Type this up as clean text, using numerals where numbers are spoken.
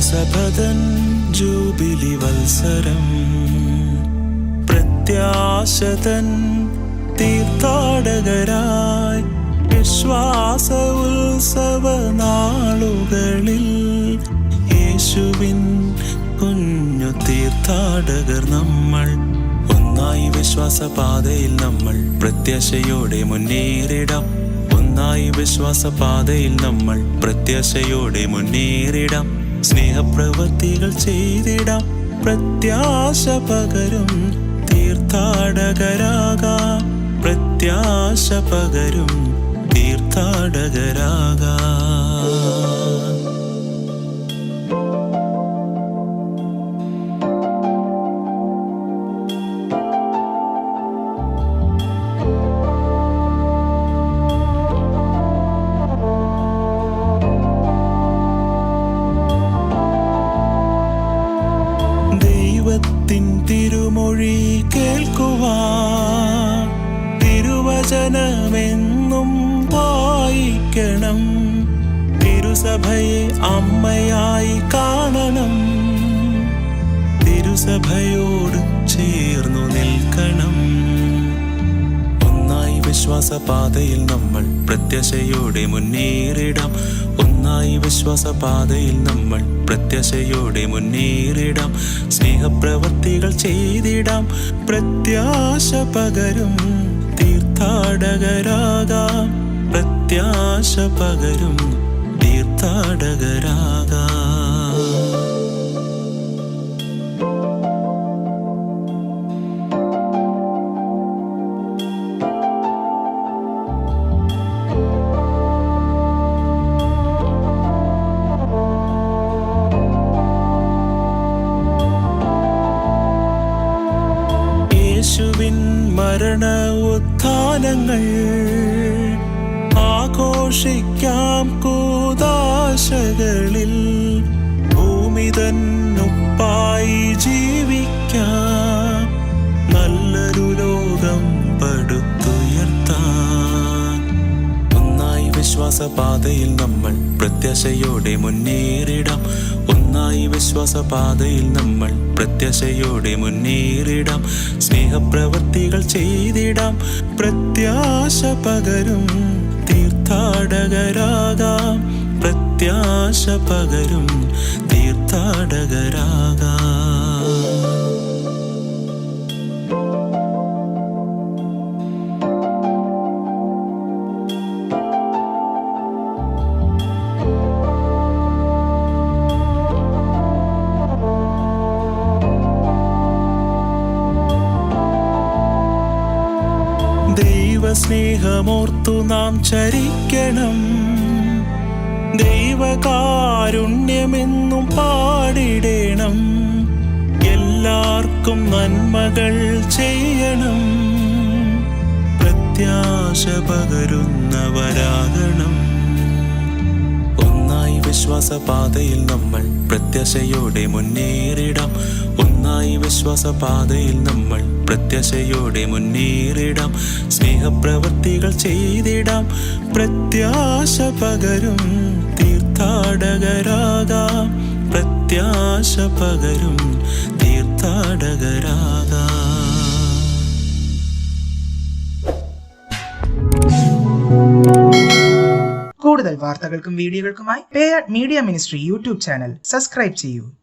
തിരുസഭതൻ jubilee വത്സരം, പ്രത്യാശതൻ തീർത്ഥാടകരായി വിശ്വാസ ഉത്സവ നാളുകളിൽ യേശുവിൻ കുഞ്ഞു തീർത്ഥാടകർ നമ്മൾ. ഒന്നായി വിശ്വാസപാതയിൽ നമ്മൾ പ്രത്യാശയോടെ മുന്നേറിടാം. ഒന്നായി വിശ്വാസപാതയിൽ നമ്മൾ പ്രത്യാശയോടെ മുന്നേറിടാം. സ്നേഹപ്രവൃത്തികൾ ചെയ്തിടാം, പ്രത്യാശ പകരും തീർത്ഥാടകരാകാം. പ്രത്യാശ പകരും തീർത്ഥാടകരാകാം. ദൈവത്തിൻ തിരുമൊഴി കേൾക്കുവാൻ തിരുവചനമെന്നും വായിക്കണം. തിരുസഭയെ അമ്മയായി കാണണം. തിരുസഭയോട് ചേർന്നു നിൽക്കണം. ഒന്നായി വിശ്വാസപാതയിൽ നമ്മൾ പ്രത്യാശയോടെ മുന്നേറിടാം. ഒന്നായി വിശ്വാസപാതയിൽ നമ്മൾ പ്രത്യാശയോടെ മുന്നേറിടാം. സ്നേഹപ്രവൃത്തികൾ ചെയ്തിടാം, പ്രത്യാശ പകരും തീർത്ഥാടകരാകാം. പ്രത്യാശ പകരും തീർത്ഥാടകരാകാം. യേശുവിൻ മരണ ഉത്ഥാനങ്ങൾ ആഘോഷിക്കാം കൂദാശകളിൽ. ഭൂമി തന്നുപ്പായി ജീവിക്കാം, നല്ലൊരു ലോകം പടുത്തുയർത്താൻ. ഒന്നായി വിശ്വാസപാതയിൽ നമ്മൾ പ്രത്യാശയോടെ മുന്നേറിടാം. ഒന്നായി വിശ്വാസപാതയിൽ നമ്മൾ പ്രത്യാശയോടെ മുന്നേറിടാം. സ്നേഹപ്രവൃത്തികൾ ചെയ്തിടാം, പ്രത്യാശ പകരും തീർത്ഥാടകരാകാം. പ്രത്യാശ പകരും തീർത്ഥാടകരാകാം. ദൈവസ്നേഹമോർത്തു നാം ചരിക്കണം. ദൈവകാരുണ്യമെന്നും പാടിടേണം. എല്ലാവർക്കും നന്മകൾ ചെയ്യണം. പ്രത്യാശ പകരുന്നവരാകണം. ഒന്നായി വിശ്വാസപാതയിൽ നമ്മൾ പ്രത്യാശയോടെ മുന്നേറിടാം. ഒന്നായി വിശ്വാസപാതയിൽ നമ്മൾ പ്രത്യാശയോടെ മുന്നേറിടാം. സ്നേഹപ്രവൃത്തികൾ ചെയ്തിടാം, പ്രത്യാശ പകരും തീർത്ഥാടകരാകാം. പ്രത്യാശ പകരും തീർത്ഥാടകരാകാം. കൂടുതൽ വാർത്തകൾക്കും വീഡിയോകൾക്കുമായി Peyad media ministry YouTube channel subscribe ചെയ്യൂ.